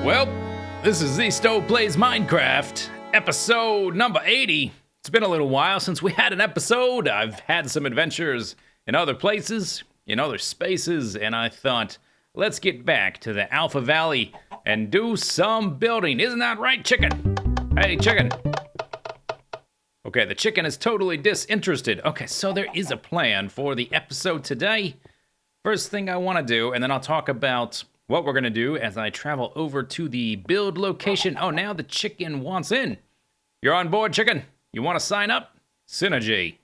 Well, this is Zisteau Plays Minecraft, episode number 80. It's been a little while since we had an episode. I've had some adventures in other places, in other spaces, and I thought, let's get back to the Alpha Valley and do some building. Isn't that right, chicken? Hey, chicken. Okay, the chicken is totally disinterested. Okay, so there is a plan for the episode today. First thing I want to do, and then I'll talk about what we're going to do as I travel over to the build location. Oh, now the chicken wants in. You're on board, chicken? You want to sign up? Synergy.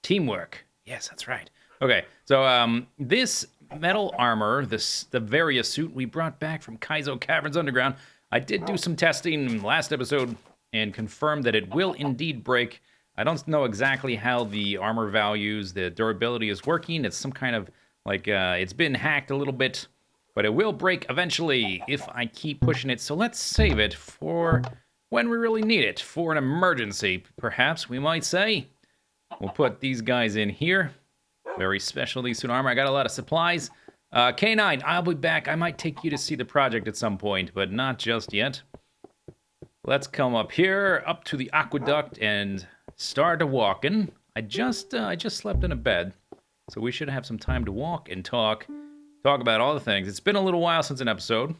Teamwork. Yes, that's right. Okay, so this metal armor, the various suit we brought back from Kaizo Caverns Underground, I did do some testing last episode and confirmed that it will indeed break. I don't know exactly how the armor values, the durability is working. It's some kind of, it's been hacked a little bit. But it will break eventually if I keep pushing it. So let's save it for when we really need it. For an emergency, perhaps we might say. We'll put these guys in here. Very specialty suit armor. I got a lot of supplies. K9, I'll be back. I might take you to see the project at some point, but not just yet. Let's come up here, up to the aqueduct, and start walking. I just slept in a bed, so we should have some time to walk and talk about all the things. It's been a little while since an episode.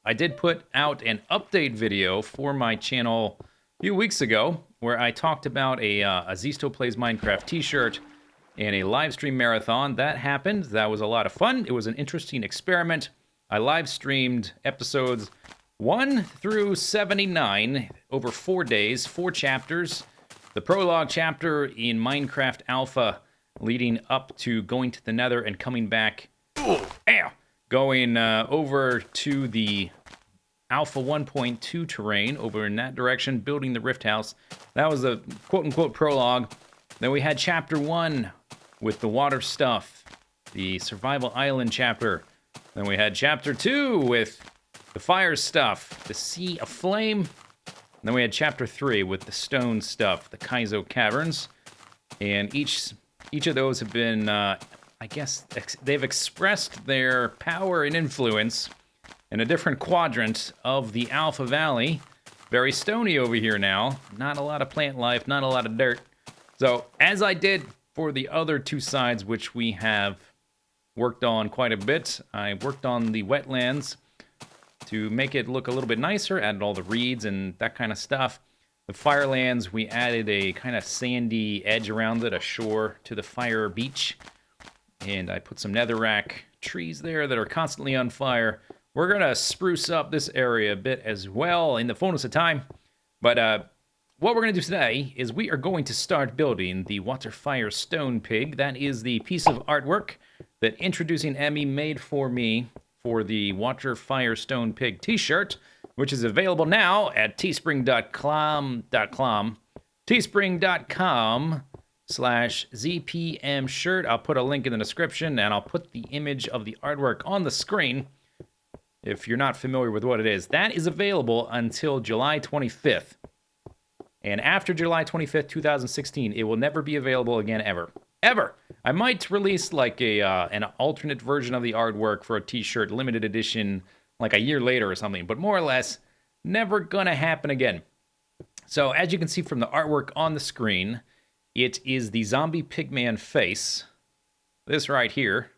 I did put out an update video for my channel a few weeks ago where I talked about a Zisteau Plays Minecraft t-shirt and a live stream marathon. That happened. That was a lot of fun. It was an interesting experiment. I live streamed episodes 1 through 79 over 4 days, 4 chapters. The prologue chapter in Minecraft Alpha leading up to going to the Nether and coming back. Going over to the Alpha 1.2 terrain, over in that direction, building the Rift House. That was the quote-unquote prologue. Then we had Chapter 1 with the water stuff, the Survival Island chapter. Then we had Chapter 2 with the fire stuff, the Sea of Flame. And then we had Chapter 3 with the stone stuff, the Kaizo Caverns. And each of those have been... I guess they've expressed their power and influence in a different quadrant of the Alpha Valley. Very stony over here now. Not a lot of plant life, not a lot of dirt. So, as I did for the other 2 sides, which we have worked on quite a bit, I worked on the wetlands to make it look a little bit nicer, added all the reeds and that kind of stuff. The firelands, we added a kind of sandy edge around it, a shore to the fire beach. And I put some netherrack trees there that are constantly on fire. We're going to spruce up this area a bit as well in the fullness of time. But what we're going to do today is we are going to start building the Water Fire Stone Pig. That is the piece of artwork that Introducing Emmy made for me for the Water Fire Stone Pig t-shirt, which is available now at teespring.com. Teespring.com/ZPM shirt. I'll put a link in the description, and I'll put the image of the artwork on the screen if you're not familiar with what it is. That is available until July 25th. And after July 25th, 2016, it will never be available again, ever. Ever! I might release like an alternate version of the artwork for a t-shirt, limited edition, like a year later or something, but more or less, never gonna happen again. So, as you can see from the artwork on the screen, it is the zombie pigman face, this right here,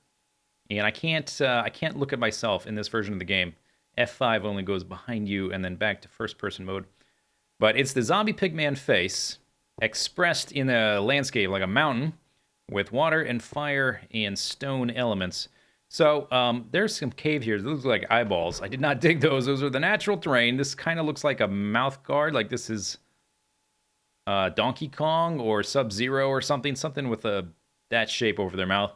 and I can't look at myself in this version of the game. F5 only goes behind you and then back to first-person mode. But it's the zombie pigman face expressed in a landscape like a mountain with water and fire and stone elements. So there's some cave here. Those look like eyeballs. I did not dig those. Those are the natural terrain. This kind of looks like a mouth guard, like this is... Donkey Kong or Sub-Zero or something with that shape over their mouth.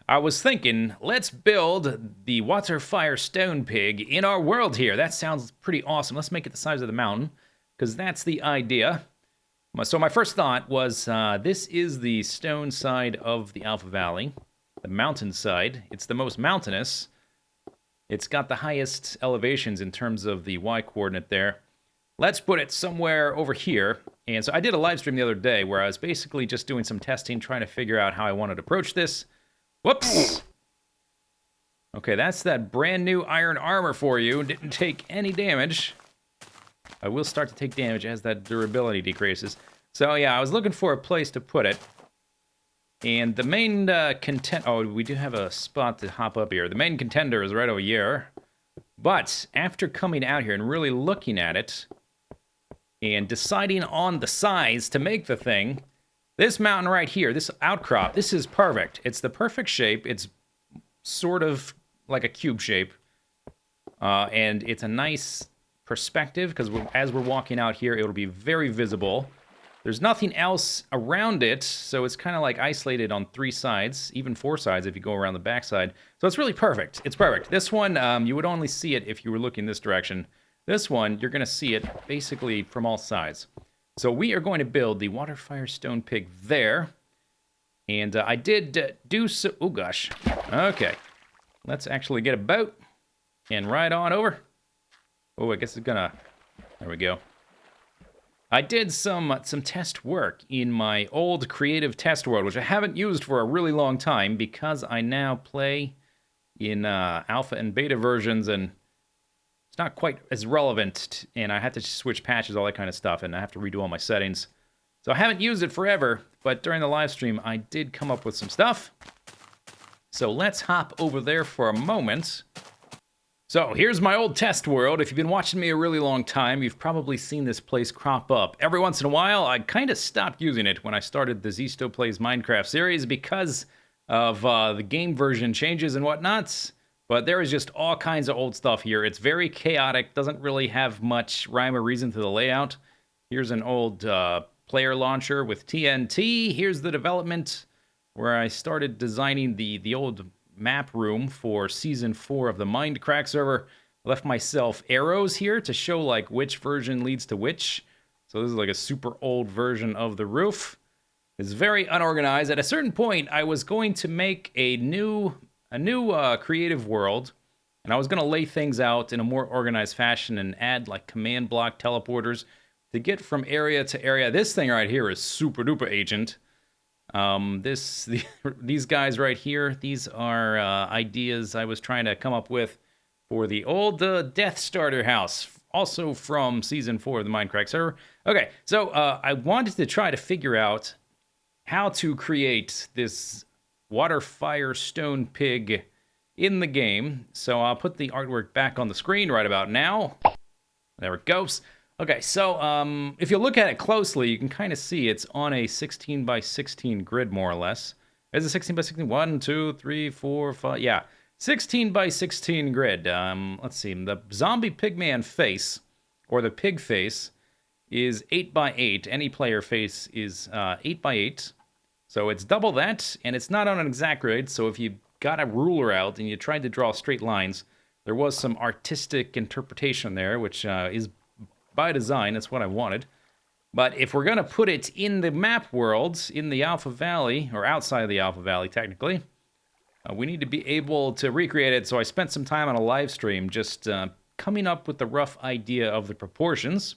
I was thinking, let's build the Water Fire Stone Pig in our world here. That sounds pretty awesome. Let's make it the size of the mountain, because that's the idea. So my first thought was, this is the stone side of the Alpha Valley, the mountain side. It's the most mountainous. It's got the highest elevations in terms of the Y-coordinate there. Let's put it somewhere over here. And so I did a live stream the other day where I was basically just doing some testing, trying to figure out how I wanted to approach this. Whoops! Okay, that's that brand new iron armor for you. Didn't take any damage. I will start to take damage as that durability decreases. So yeah, I was looking for a place to put it. And the main oh, we do have a spot to hop up here. The main contender is right over here. But after coming out here and really looking at it and deciding on the size to make the thing, this mountain right here, this outcrop, this is perfect. It's the perfect shape. It's sort of like a cube shape. And it's a nice perspective because as we're walking out here, it'll be very visible. There's nothing else around it, so it's kind of like isolated on 3 sides, even 4 sides if you go around the backside. So it's really perfect. It's perfect. This one, you would only see it if you were looking this direction. This one, you're going to see it basically from all sides. So we are going to build the water fire stone pig there. And I did do so... Oh, gosh. Okay. Let's actually get a boat and ride on over. Oh, I guess it's going to... There we go. I did some test work in my old creative test world, which I haven't used for a really long time because I now play in alpha and beta versions, and it's not quite as relevant, and I had to switch patches, all that kind of stuff, and I have to redo all my settings. So I haven't used it forever, but during the live stream, I did come up with some stuff. So let's hop over there for a moment. So here's my old test world. If you've been watching me a really long time, you've probably seen this place crop up. Every once in a while, I kind of stopped using it when I started the Zisteau Plays Minecraft series because of the game version changes and whatnot. But there is just all kinds of old stuff here. It's very chaotic, doesn't really have much rhyme or reason to the layout. Here's an old player launcher with TNT. Here's the development where I started designing the old map room for season 4 of the Minecraft server. I left myself arrows here to show like which version leads to which. So this is like a super old version of the roof. It's very unorganized. At a certain point, I was going to make a new creative world, and I was going to lay things out in a more organized fashion and add like command block teleporters to get from area to area. This thing right here is super duper agent. These guys right here, these are ideas I was trying to come up with for the old Death Starter house, also from Season 4 of the Minecraft server. Okay, so I wanted to try to figure out how to create this water fire stone pig in the game. So I'll put the artwork back on the screen right about now. There it goes. Okay, so if you look at it closely, you can kind of see it's on a 16 by 16 grid, more or less. Is it 16 by 16? 1, 2, 3, 4, 5. Yeah, 16 by 16 grid. Let's see. The zombie pigman face, or the pig face, is 8 by 8. Any player face is 8 by 8. So it's double that, and it's not on an exact grid. So if you got a ruler out and you tried to draw straight lines, there was some artistic interpretation there, which is by design. That's what I wanted. But if we're going to put it in the map world, in the Alpha Valley, or outside of the Alpha Valley, technically, we need to be able to recreate it. So I spent some time on a live stream just coming up with the rough idea of the proportions.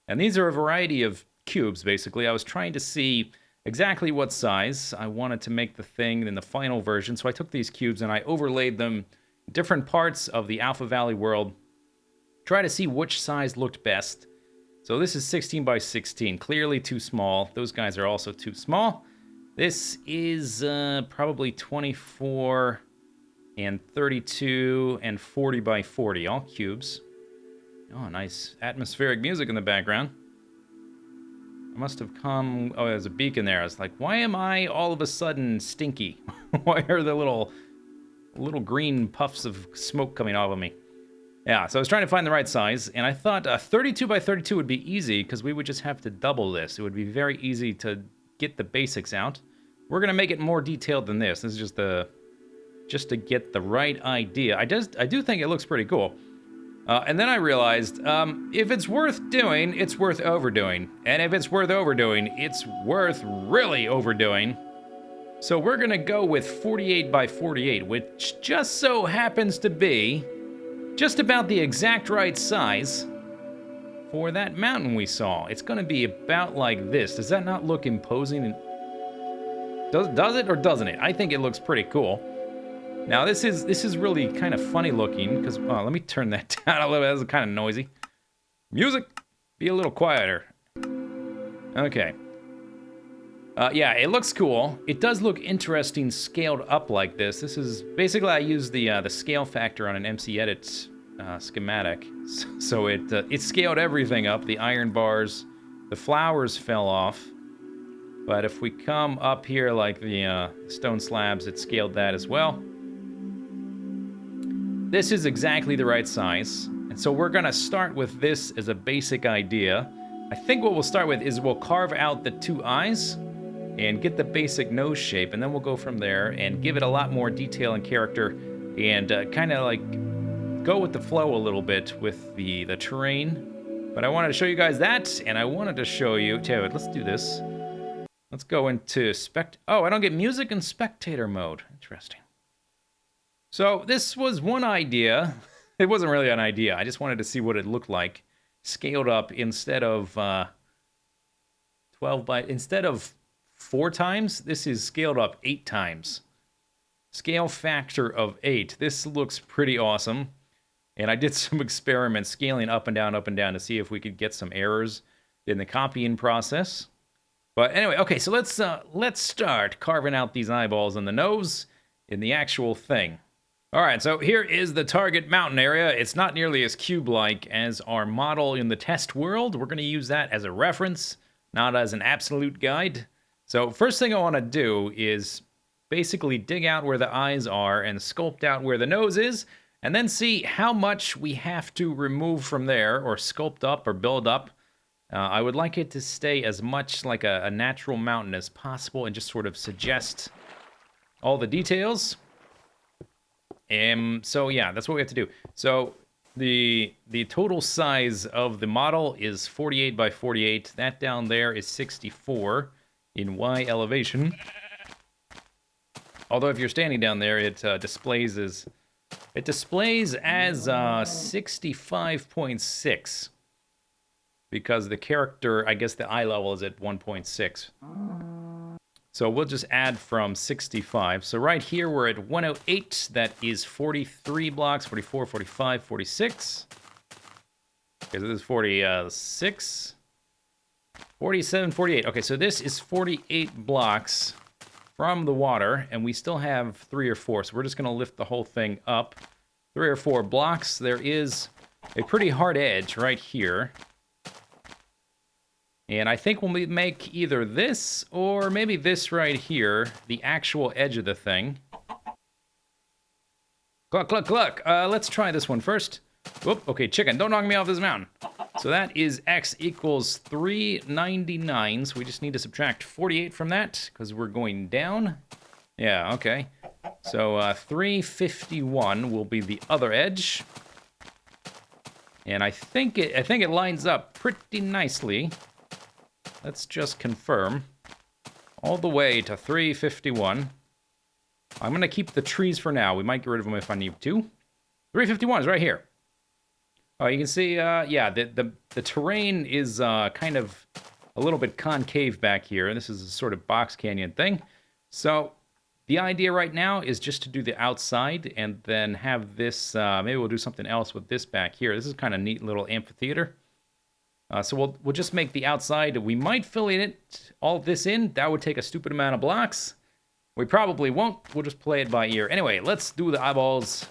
And these are a variety of cubes, basically. I was trying to see exactly what size I wanted to make the thing in the final version. So I took these cubes and I overlaid them in different parts of the Alpha Valley world. Try to see which size looked best. So this is 16 by 16, clearly too small. Those guys are also too small. This is probably 24 and 32 and 40 by 40, all cubes. Oh, nice atmospheric music in the background. I must have come... Oh, there's a beacon there. I was like, why am I all of a sudden stinky? Why are the little green puffs of smoke coming off of me? Yeah, so I was trying to find the right size, and I thought 32 by 32 would be easy, because we would just have to double this. It would be very easy to get the basics out. We're going to make it more detailed than this. This is just to get the right idea. I do think it looks pretty cool. And then I realized, if it's worth doing, it's worth overdoing. And if it's worth overdoing, it's worth really overdoing. So we're going to go with 48 by 48, which just so happens to be just about the exact right size for that mountain we saw. It's going to be about like this. Does that not look imposing? Does it or doesn't it? I think it looks pretty cool. Now this is really kind of funny looking because let me turn that down a little bit. That's kind of noisy. Music, be a little quieter. Okay. Yeah, it looks cool. It does look interesting scaled up like this. This is basically I used the scale factor on an MC Edit schematic, so it scaled everything up. The iron bars, the flowers fell off, but if we come up here like the stone slabs, it scaled that as well. This is exactly the right size, and so we're gonna start with this as a basic idea. I think what we'll start with is we'll carve out the two eyes and get the basic nose shape, and then we'll go from there and give it a lot more detail and character, and kind of like go with the flow a little bit with the terrain. But I wanted to show you guys that, and I wanted to show you, let's do this. Let's go into oh, I don't get music in spectator mode. Interesting. So this was one idea. It wasn't really an idea. I just wanted to see what it looked like scaled up instead of 4 times. This is scaled up 8 times. Scale factor of 8. This looks pretty awesome. And I did some experiments scaling up and down to see if we could get some errors in the copying process. But anyway, okay, so let's start carving out these eyeballs and the nose in the actual thing. All right, so here is the target mountain area. It's not nearly as cube-like as our model in the test world. We're going to use that as a reference, not as an absolute guide. So first thing I want to do is basically dig out where the eyes are and sculpt out where the nose is, and then see how much we have to remove from there or sculpt up or build up. I would like it to stay as much like a natural mountain as possible and just sort of suggest all the details. So yeah, that's what we have to do. So the total size of the model is 48 by 48. That down there is 64 in Y elevation. Although if you're standing down there, it displays as 65.6 because the character, I guess the eye level is at 1.6. So we'll just add from 65. So right here, we're at 108. That is 43 blocks, 44, 45, 46. Okay, so this is 46. 47, 48. Okay, so this is 48 blocks from the water, and we still have 3 or 4. So we're just going to lift the whole thing up. 3 or 4 blocks. There is a pretty hard edge right here. And I think we'll make either this or maybe this right here, the actual edge of the thing. Cluck, cluck, cluck. Let's try this one first. Whoop, okay, chicken, don't knock me off this mountain. So that is x equals 399. So we just need to subtract 48 from that because we're going down. Yeah, okay. So 351 will be the other edge. And I think it lines up pretty nicely. Let's just confirm. All the way to 351. I'm going to keep the trees for now. We might get rid of them if I need to. 351 is right here. Oh, you can see, yeah, the terrain is kind of a little bit concave back here. This is a sort of box canyon thing. So the idea right now is just to do the outside and then have this, maybe we'll do something else with this back here. This is kind of neat little amphitheater. So we'll just make the outside. We might fill all this in. That would take a stupid amount of blocks. We probably won't. We'll just play it by ear. Anyway, let's do the eyeballs.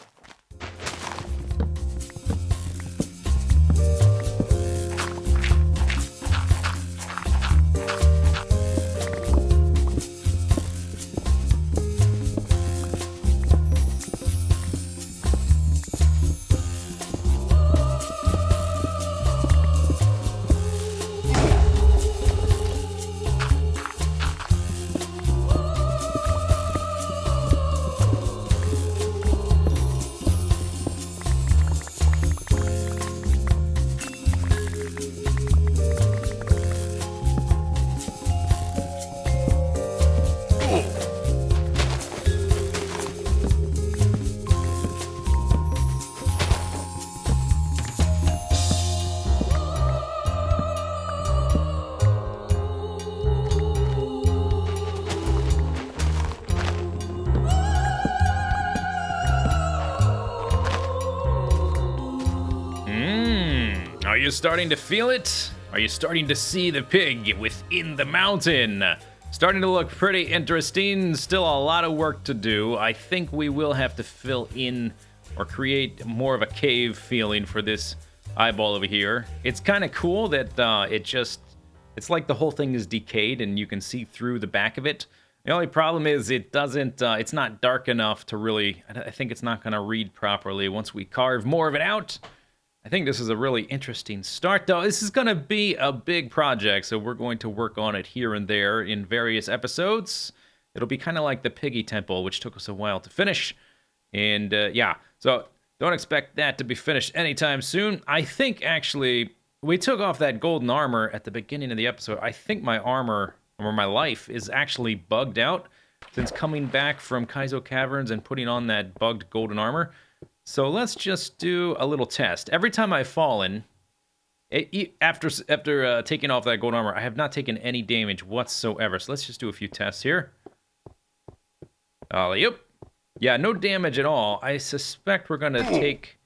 you starting to feel it? Are you starting to see the pig within the mountain? Starting to look pretty interesting. Still a lot of work to do. I think we will have to fill in or create more of a cave feeling for this eyeball over here. It's kind of cool that it's like the whole thing is decayed and you can see through the back of it. The only problem is it's not dark enough to really, I think it's not going to read properly once we carve more of it out. I think this is a really interesting start, though. This is going to be a big project, so we're going to work on it here and there in various episodes. It'll be kind of like the Piggy Temple, which took us a while to finish. And yeah, so don't expect that to be finished anytime soon. I think, actually, we took off that golden armor at the beginning of the episode. I think my armor, or my life, is actually bugged out since coming back from Kaizo Caverns and putting on that bugged golden armor. So let's just do a little test. Every time I've fallen, after taking off that gold armor, I have not taken any damage whatsoever. So let's just do a few tests here. Yep. Yeah, no damage at all. I suspect we're going to take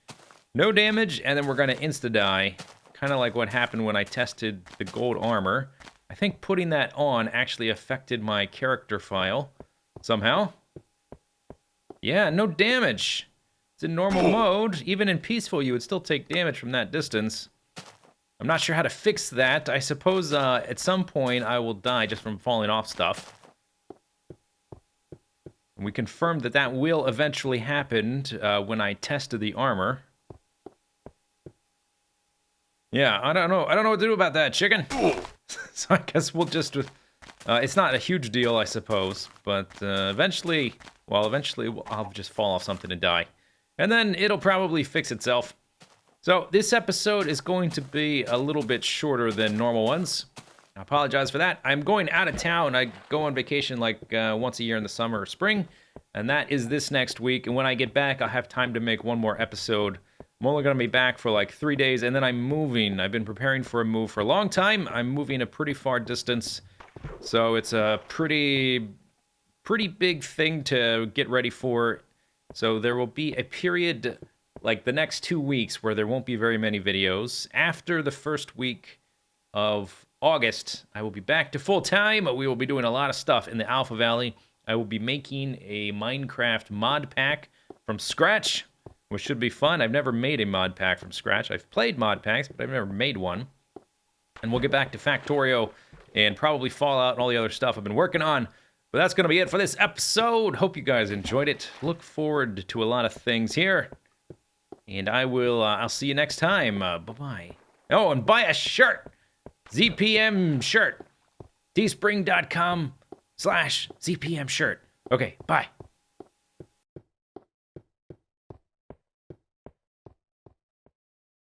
no damage, and then we're going to insta-die. Kind of like what happened when I tested the gold armor. I think putting that on actually affected my character file somehow. Yeah, no damage. It's in normal mode. Even in peaceful, you would still take damage from that distance. I'm not sure how to fix that. I suppose at some point I will die just from falling off stuff. We confirmed that that will eventually happen when I tested the armor. Yeah, I don't know. I don't know what to do about that, chicken. So I guess we'll just... it's not a huge deal, I suppose. But eventually I'll just fall off something and die. And then it'll probably fix itself. So this episode is going to be a little bit shorter than normal ones. I apologize for that. I'm going out of town. I go on vacation like once a year in the summer or spring. And that is this next week. And when I get back, I'll have time to make one more episode. I'm only going to be back for like 3 days. And then I'm moving. I've been preparing for a move for a long time. I'm moving a pretty far distance. So it's a pretty big thing to get ready for. So there will be a period, like the next 2 weeks, where there won't be very many videos. After the first week of August, I will be back to full time. We will be doing a lot of stuff in the Alpha Valley. I will be making a Minecraft mod pack from scratch, which should be fun. I've never made a mod pack from scratch. I've played mod packs, but I've never made one. And we'll get back to Factorio and probably Fallout and all the other stuff I've been working on. But that's going to be it for this episode. Hope you guys enjoyed it. Look forward to a lot of things here. And I'll see you next time. Bye-bye. Oh, and buy a shirt. ZPM shirt. Teespring.com/ZPM shirt. Okay, bye.